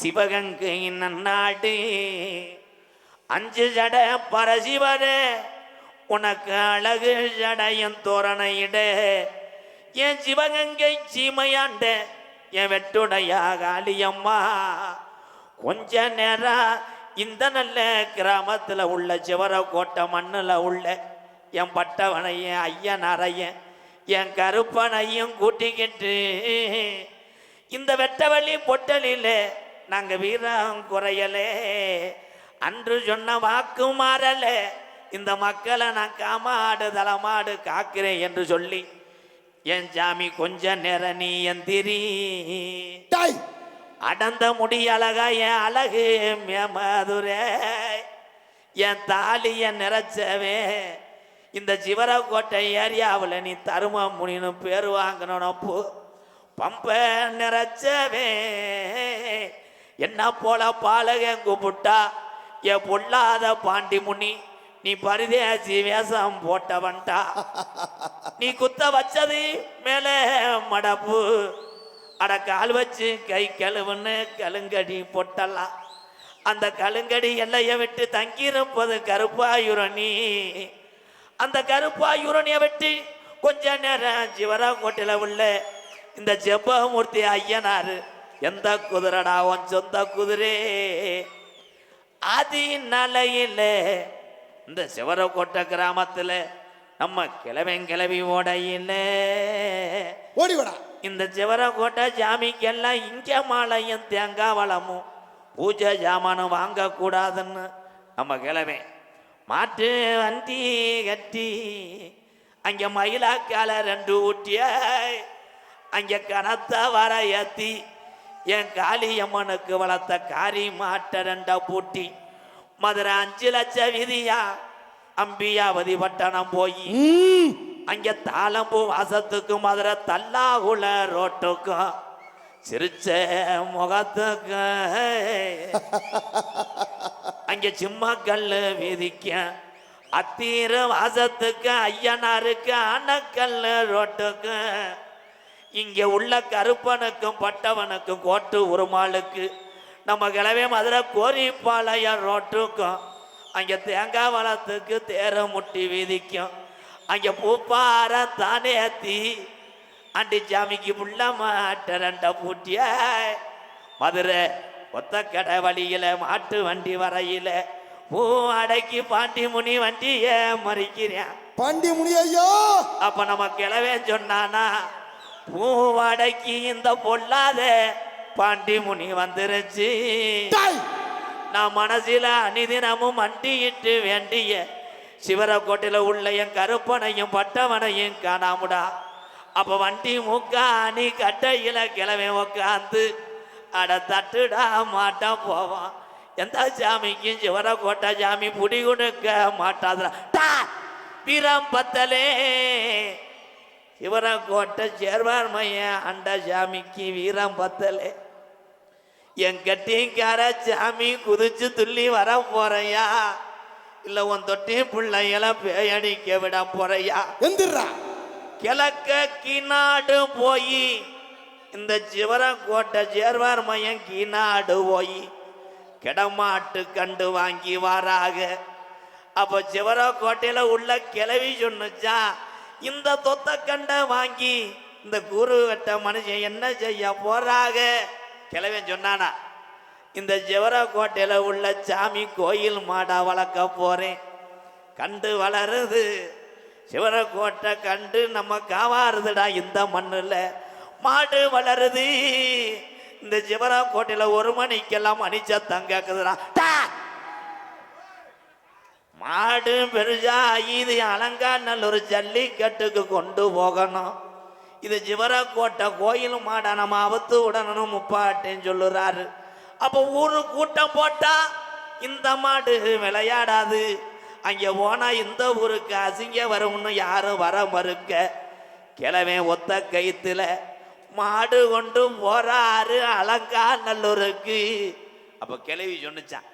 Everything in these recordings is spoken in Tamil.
சிவகங்கை நன்னாடு அஞ்சு ஜட பரசிவரே உனக்கு அழகு ஜடையும் தோரணையிட என் சிவகங்கை சீமையாண்ட என் வெட்டுடையா காளியம்மா கொஞ்ச நேரம் இந்த நல்ல கிராமத்தில் உள்ள சிவர கோட்டை மண்ணில் உள்ள என் பட்டவனையும் ஐயனரையன் என் கருப்பனையும் கூட்டிக்கிட்டு இந்த வெட்டவழி பொட்டலில் நாங்கள் வீரம் குறையலே அன்று சொன்ன வாக்கு மாறல இந்த மக்களை நான் காமாடு தலமாடு காக்கிறேன் என்று சொல்லி என் சாமி கொஞ்ச நேரம் நீ எந்திரி அடந்த முடி அழகா என் அழகு மேமதுரே என் தாலிய நிறைச்சவே இந்த சிவரக்கோட்டை ஏரியாவில் நீ தரும முனின்னு பேர் வாங்கணும்னப்போ பம்ப நிறைச்சவே என்ன போல பாலகன் கூப்பிட்டா என் பொல்லாத பாண்டி முனி நீ பரிதேசி வேஷம் போட்டவன்டா நீ குத்த வச்சது மேலே மடப்பு அட கால் வச்சு கை கழுவுன்னு கலுங்கடி போட்டலாம் அந்த கலுங்கடி எல்லையை விட்டு தங்கியிருப்பது கருப்பாயுரணி அந்த கருப்பாயுரணியை விட்டு கொஞ்ச நேரம் சிவராங்கோட்டையில் உள்ள இந்த ஜெபமூர்த்தி ஐயனாரு எந்த குதிரடா உன் சொந்த குதிரே ஆதி நிலையில் இந்த சிவரக்கோட்டை கிராமத்தில் நம்ம கிளவி ஓடையில் ஓடிவடா இந்த சிவரக்கோட்டை ஜாமிக்கெல்லாம் இங்கே மாலையும் தேங்காய் வளமும் பூஜை ஜாமானும் வாங்கக்கூடாதுன்னு நம்ம கிளவே மாட்டு வண்டி கட்டி அங்கே மயிலாக்கால 2 ஊட்டிய அங்கே கனத்த வர ஏத்தி என் காளியம்மனுக்கு வளர்த்த காரி மாட்டை 2 பூட்டி மதுரை 5 லட்சம் விதியா அம்பியாவதி பட்டணம் போய் அங்கே தாளம்பூ வாசத்துக்கு மதுரை தல்லாகுல ரோட்டுக்கும் சிரிச்ச முகத்துக்கு அங்கே சிம்மக்கல் வீதிக்க அத்தீர வாசத்துக்கு ஐயனாருக்கு அணக்கல் ரோட்டுக்கு இங்கே உள்ள கருப்பனுக்கும் பட்டவனுக்கும் கோட்டு உருமாளுக்கு நம்ம கிளவே மதுரை கோரிப்பாளையம் ரோட்டுக்கும் அங்கே தேங்காய் வளத்துக்கு தேர முட்டி வீதிக்கும் அங்கே பூப்பார தானே ஏத்தி அண்டி சாமிக்கு புள்ள மாட்ட 2 பூட்டிய மதுரை ஒத்த கடை வழியில் மாட்டு வண்டி வரையில் பூ அடக்கி பாண்டி முனி வண்டிய மறிக்கிறேன் பாண்டி முனி ஐயோ அப்ப நம்ம கிளவே சொன்னானா பூ அடக்கி இந்த பொல்லாத பாண்டி முனி வந்துருச்சு நான் மனசில அணிதினமும் மண்டியிட்டு வேண்டிய சிவரக்கோட்டையில் உள்ள என் கருப்பனையும் பட்டவனையும் காணாமுடா அப்ப வண்டி முக்காணி கட்டையில கிளவே உக்காந்து அட தட்டுடா மாட்டான் போவான் எந்த சாமிக்கும் சிவரக்கோட்டை சாமி புடி கொடுக்க மாட்டாதுடா வீரம் பத்தலே சிவரக்கோட்டை சேர்வார் மையன் அண்ட சாமிக்கு வீரம் பத்தலே என் கட்டிக்கார சாமி குதிச்சு துள்ளி வர போறையா இல்ல உன் தொட்டி பிள்ளைகளை பேயடிக்க விட போறையா எந்திரா கிழக்க கீநாடு போய் இந்த சிவரக்கோட்டை சேர்வார் மையம் கீநாடு போய் கிடமாட்டு கண்டு வாங்கி வாராக அப்போ சிவரக்கோட்டையில் உள்ள கிளவி சொன்னுச்சா இந்த தொத்த கண்டை வாங்கி இந்த குரு வெட்ட மனுஷன் என்ன செய்ய போறாக கிளவன் சொன்னானா இந்த சிவரக்கோட்டையில் உள்ள சாமி கோயில் மாடா வளர்க்க போறேன் கண்டு வளருது சிவரக்கோட்டை கண்டு நம்ம காவாருதுடா இந்த மண்ணில் மாடு வளருது இந்த சிவரக்கோட்டையில் 1 மணிக்கெல்லாம் மணிச்சத்தம் கேட்குதுடா மாடு பெருசா இது அலங்காநல்லூர் ஜல்லிக்கட்டுக்கு கொண்டு போகணும் இது சிவரக்கோட்டை கோயில் மாடை நம்ம அவுத்து விடணும் முப்பாட்டேன்னு சொல்லுறாரு அப்போ ஊரு கூட்டம் போட்டா இந்த மாடு விளையாடாது அங்கே போனா இந்த ஊருக்கு அசிங்க வரும்னு யாரும் வர மறுக்க கிழவே ஒத்த கைத்துல மாடு கொண்டு போறாரு அலங்காநல்லூருக்கு அப்ப கிளவி சொன்னுச்சான்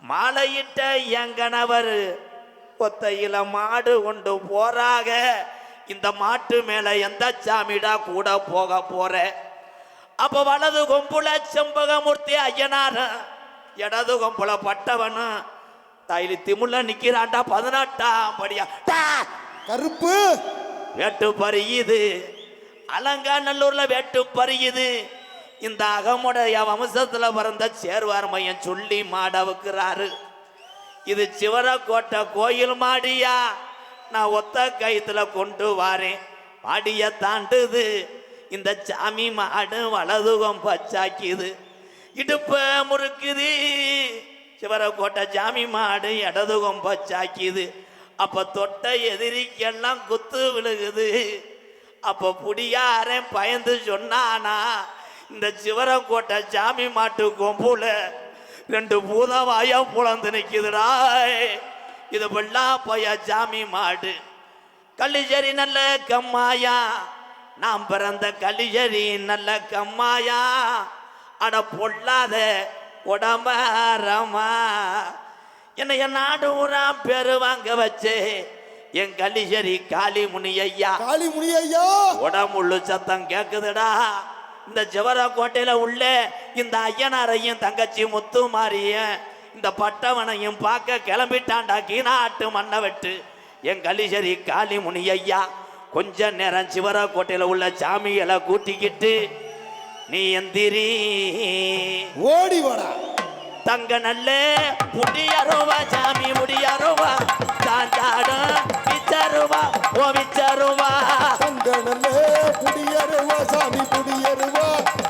மாலையிட்ட என் கணவர் ஒத்தையில மாடு கொண்டு போறாக இந்த மாட்டு மேல எந்த சாமிடா கூட போக போற அப்ப வலது கொம்புல செம்பகமூர்த்தி ஐயனார, இடது கொம்புல பட்டவனு தாயிலி திமுள்ள நிக்கிறான்டா 18ஆம் படியா. கருப்பு வேட்டு பறியுது, அலங்காநல்லூர்ல வேட்டு பறியுது. இந்த அகமுடைய வம்சத்துல பிறந்த சேர்வார் மையம் சொல்லி மாடவுக்குறாரு. இது சிவரக்கோட்டை கோயில் மாடியா, நான் ஒத்த கைத்துல கொண்டு வாரேன். மாடிய தாண்டுது இந்த சாமி மாடு, வலதுகம் பச்சாக்கிது, இடுப்ப முறுக்குது. சிவரக்கோட்டை சாமி மாடு இடதுகம் பச்சாக்கிது. அப்ப தொட்ட எதிரிக்கெல்லாம் குத்து விழுகுது. அப்ப புடியாரன் பயந்து சொன்னானா, இந்த சிவரக்கோட்டை சாமி மாட்டு கொம்புல 2 பூதவாயா புலந்து நிக்குதுடா. இது வெள்ளா பைய சாமி மாடு. கள்ளிச்சேரி நல்ல கம்மாயா, நாம் பிறந்த கள்ளிச்சேரி நல்ல கம்மாயா. அட பொல்லாத உடம்பரமா, என்னைய நாடு ஊரா பேரு வாங்க வச்சே என் கள்ளிச்சேரி காளி முனியையா. காளி முனியையா உடம்புள்ளு சத்தம் கேக்குதுடா. இந்த சிவரக்கோட்டையில உள்ள இந்த ஐயனாரையும் தங்கச்சி முத்து மாறியும் இந்த பட்டவனையும் பார்க்க கிளம்பிட்டான்டா கீநாட்டு மண்ணை வெட்டு என் கள்ளிச்சேரி காளி முனியையா. கொஞ்ச நேரம் சிவரக்கோட்டையில உள்ள சாமிகளை கூட்டிக்கிட்டு நீ எந்திரி ஓடி வாடா. தங்க நல்ல முடியருவா சாமி முடியருவா, சாஞ்சாடும் விச்சருவா ஓ விச்சருவா. தங்க நல்ல புடியருவா சாமி புடியருவா,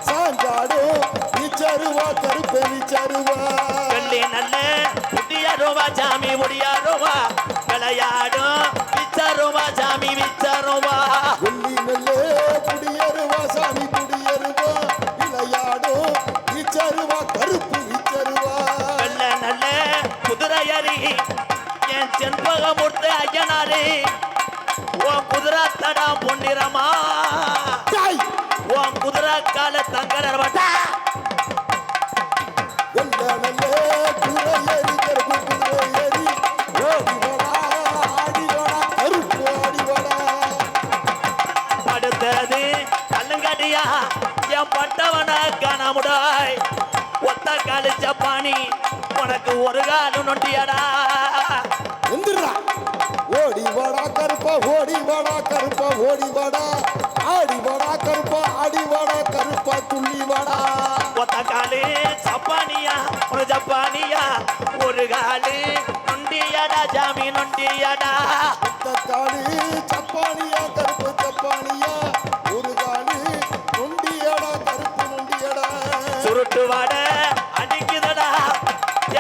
சாஞ்சாடும் விச்சருவா கருப்பை விச்சருவா. வெள்ளி நல்ல முடியருவா சாமி முடியருவா, விளையாடும் விச்சருவா சாமி விச்சருவா. வெள்ளி நல்ல புடியருவா சாமி புடியருவா, விளையாடும் விச்சருவா கருப்பு விச்சருவா. வெள்ள நல்ல குதிரையறி என் செண்பகமூர்த்தி ஐயனாரி, உன் குதிரை தடா பொன்னிறமா, உன் குதிரை கால தங்கரவட்டா. வெள்ள நல்ல குதிரையேறி கருப்பு குதிரையேறி ஓடி வாடா, ஆடி வாடா கருப்பு ஆடி வாடா. அடுத்தது கல்லுங்கடியா என் பட்டவன காணாமுடாய், ஒத்த காலு ஜப்பானி உனக்கு ஒரு காலு நொண்டியடா. எந்திரா ஓடி வாடா கருப்பா, ஓடி வாடா கருப்பா, ஓடி வாடா, ஆடி வாடா கருப்பா, ஆடி வாடா கருப்பா, துள்ளி வாடா. ஒத்த காலு ஜப்பானியா ஒரு ஜப்பானியா, ஒரு காலு நொண்டியடா ஜாமி நொண்டியடா. காளி சப்பானியா கருப்பு சப்பானியா, ஒரு காளி நொண்டியடா கருப்பு நொண்டியடா. சுருட்டு வாட அடிக்குதடா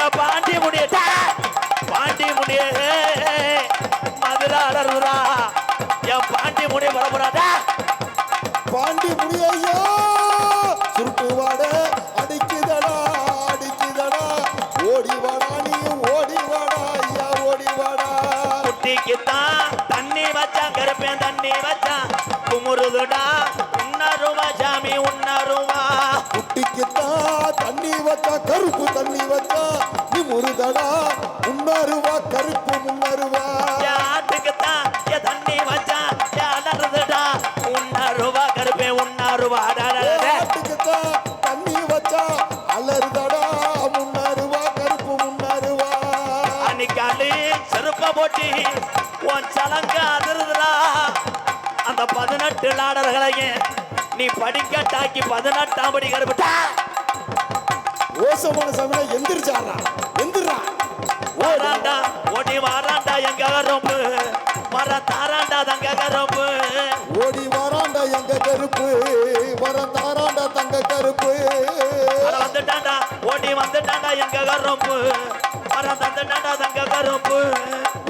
என் பாண்டி முடியட்டா, பாண்டி முடிய மதுராடா என் பாண்டி முடிய பரப்புறாடா. பாண்டி முடியையா சுருட்டு வாட அடிக்குதடா அடிக்குதடா, ஓடி வாடா நீ ஓடி வாடா ஐயா ஓடி வாடா. குட்டிக்குத்தான் தண்ணி வச்சான் கருப்பேன் தண்ணி வச்சான் குமுறுதுடா, உன்னருவா சாமி உன்னருவா. குட்டிக்குத்தான் தண்ணி வச்சா கருப்பு தண்ணி வச்சா நீ முருதடா, முன்னருவா கருப்பு முன்னருவா. ஆட்டுக்குத்தான் என் தண்ணி வச்சான் அலறுதுடா, உன்னருவா கருப்பே உன்னருவா. ஆட்டுக்குத்தான் தண்ணி வச்சா அலறுதடா, முன்னருவா கருப்பு முன்னருவா. அன்னைக்காலு செருப்ப போட்டி உன் சலங்க அதிர்துடா. அந்த 18 லாடர்களையும் நீ படிக்கட்டாக்கி 18ஆம் படி கருப்பட்டா. ஓசமான சமயம் எந்திரிச்சாரா எந்திரா வாராண்டா ஓடி வாராண்டா எங்க கருப்பு, வர தாராண்டா தங்க கருப்பு. ஓடி வாராண்டா எங்க கருப்பு, வர தாராண்டா தங்க கருப்பு. வர வந்துட்டாண்டா ஓடி வந்துட்டாண்டா எங்க கருப்பு, வர தந்துட்டாண்டா தங்க கருப்பு.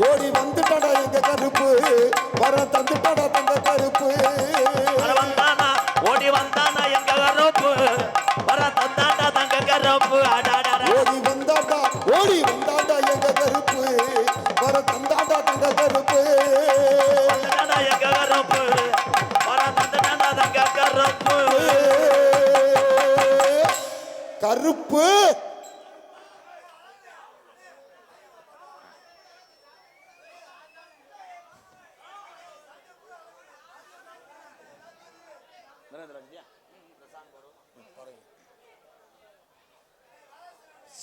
ஓடி வந்துட்டாடா எங்க கருப்பு, வர தந்துட்டாடா தங்க கருப்பு. வர வந்தானா ஓடி வந்தானா எங்க கருப்பு, வர தந்தாண்டா தங்க கருப்பு. ஓடி வந்தாடா ஓடி வந்தாடா எங்க கருப்பு, வர தந்தாடா தங்க கருப்பு. எங்க கருப்பு, வர தந்துட்டாண்டா தங்க கருப்பு. கருப்பு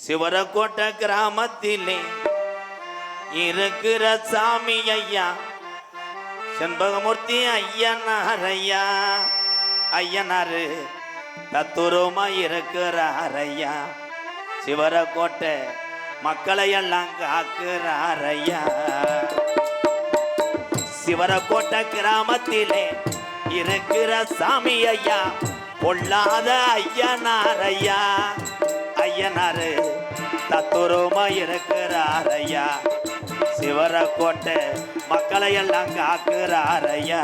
சிவரக்கோட்டை கிராமத்திலே இருக்கிற சாமி ஐயா செண்பகமூர்த்தி ஐயனார் ஐயா. ஐயனாரு தத்துரமா இருக்கிறார் ஐயா. சிவரக்கோட்டை மக்களை எல்லாம் காக்குறார் ஐயா. சிவரக்கோட்டை கிராமத்திலே இருக்கிற சாமி ஐயா பொல்லாத ஐயனார் ஐயா. ஐயனாரு தத்துரமா இருக்கிறார் ஐயா. சிவரக்கோட்டை மக்களை எல்லாம் காக்குறார் ஐயா.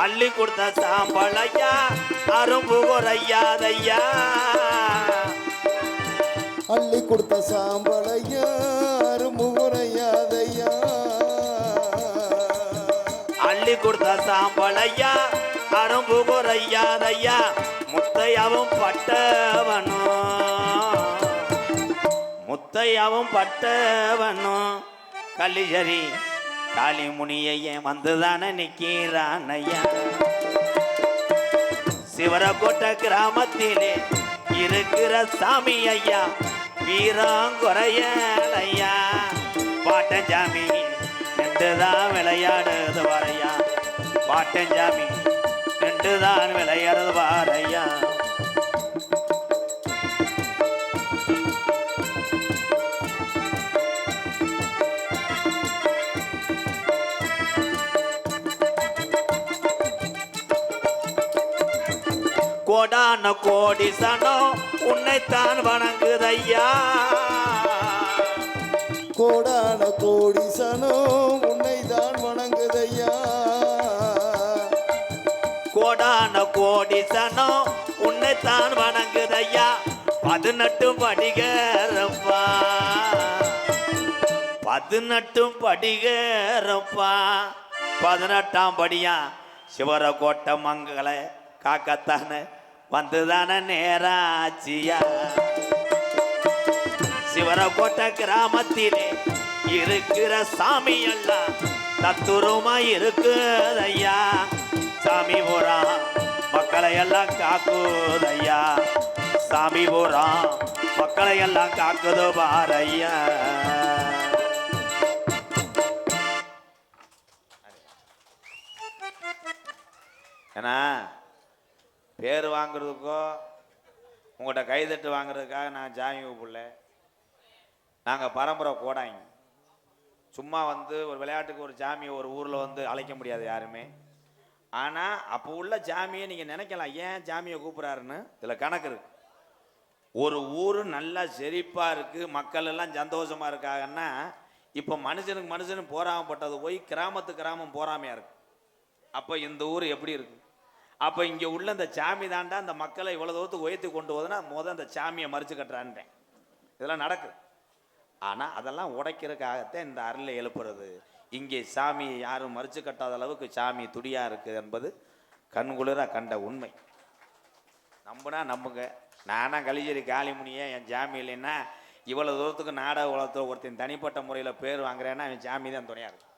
அள்ளி கொடுத்த சாம்பளையா அரும்பு குறையாதையா. அள்ளி கொடுத்த சாம்பளையா அரும்பு குறையாதையா. அள்ளி கொடுத்த சாம்பளையா அரும்பு குறையாதையா. முத்தையாவும் பட்டவனும் முத்தையாவும் பட்டவனும் கள்ளிசரி காளி முனியையன் வந்துதானே நிற்கிறான் ஐயா. சிவரக்கோட்டை கிராமத்திலே இருக்கிற சாமி ஐயா வீராங்குறையல் ஐயா. பாட்டஞ்சாமி நின்றுதான் விளையாடுது வாரையா. பாட்டஞ்சாமி நின்றுதான் விளையாடுது வாரையா. கோடான கோடி சனம் உன்னைத்தான் வணங்குதையா. கோடான கோடி சனம் உன்னைதான் வணங்குதையா. கோடான கோடி சனம் உன்னைத்தான் வணங்குதையா. 18 படிகரப்பா 18 படிகரப்பா. 18ஆம் படியா சிவரக்கோட்டை மங்களை காக்கத்தானே வந்துதானே நேராச்சியா. சிவரக்கோட்டை கிராமத்திலே இருக்கிற சாமி எல்லாம் தத்துரமா இருக்குதையா. சாமி பூரா மக்களை எல்லாம் காக்குதையா. சாமி பூரா மக்களை எல்லாம் காக்குது பாரையா. ஏன்னா பேர் வாங்குறதுக்கோ உங்கள்கிட்ட கைதட்டு வாங்குறதுக்காக நான் ஜாமி கூப்பிடல. நாங்கள் பரம்பரை கோடாங்க. சும்மா வந்து ஒரு விளையாட்டுக்கு ஒரு ஜாமியை ஒரு ஊரில் வந்து அழைக்க முடியாது யாருமே. ஆனால் அப்போ உள்ள ஜாமியை நீங்கள் நினைக்கலாம் ஏன் ஜாமியை கூப்பிட்றாருன்னு. இதில் கணக்கு இருக்கு. ஒரு ஊர் நல்லா செழிப்பாக இருக்குது, மக்கள் எல்லாம் சந்தோஷமாக இருக்காங்கன்னா இப்போ மனுஷனுக்கு மனுஷனுக்கு போராமப்பட்டது போய் கிராமம் போராமையாக இருக்கு. அப்போ இந்த ஊர் எப்படி இருக்கு? அப்போ இங்கே உள்ள இந்த சாமி தாண்டா அந்த மக்களை இவ்வளோ தூரத்துக்கு உயர்த்தி கொண்டு போகுதுன்னா அந்த சாமியை மறித்து கட்டுறான்ட்டேன். இதெல்லாம் நடக்குது. ஆனால் அதெல்லாம் உடைக்கிறதுக்காகத்தான் இந்த அருளை எழுப்புறது. இங்கே சாமியை யாரும் மறித்து கட்டாத அளவுக்கு சாமி துடியாக இருக்குது என்பது கண்குளிராக கண்ட உண்மை. நம்புனா நம்புங்க. நானா கலிஜரி காளிமுனியை என் ஜாமி இல்லைன்னா இவ்வளோ தூரத்துக்கு நாடக உலகத்தில் ஒருத்தன் தனிப்பட்ட முறையில் பேர் வாங்குறேன்னா என் சாமி தான் துணையாக இருக்கு.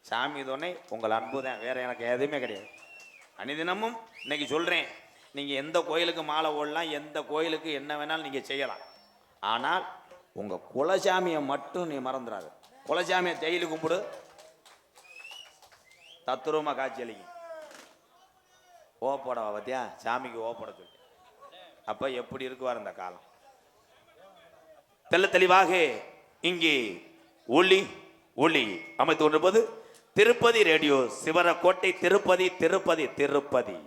சாமி துணை உங்கள் அன்பு தான், வேறு எனக்கு எதுவுமே கிடையாது. அனிதினமும் இன்னைக்கு சொல்கிறேன், நீங்கள் எந்த கோயிலுக்கு மாலை ஓடலாம், எந்த கோயிலுக்கு என்ன வேணாலும் நீங்கள் செய்யலாம். ஆனால் உங்கள் குலசாமியை மட்டும் நீ மறந்துடாது. குலசாமியை டெய்லி கும்பிடு, தத்துரூபமாக காட்சி அளிக்கும். ஓப்படவா பார்த்தியா, சாமிக்கு ஓப்பட சொல்லி. அப்போ எப்படி இருக்குவார் இந்த காலம். தெல்ல தெளிவாக இங்கே ஒளி ஒளி அமைத்து கொண்டிருப்பது திருப்பதி ரேடியோ. சிவரக்கோட்டை திருப்பதி திருப்பதி திருப்பதி.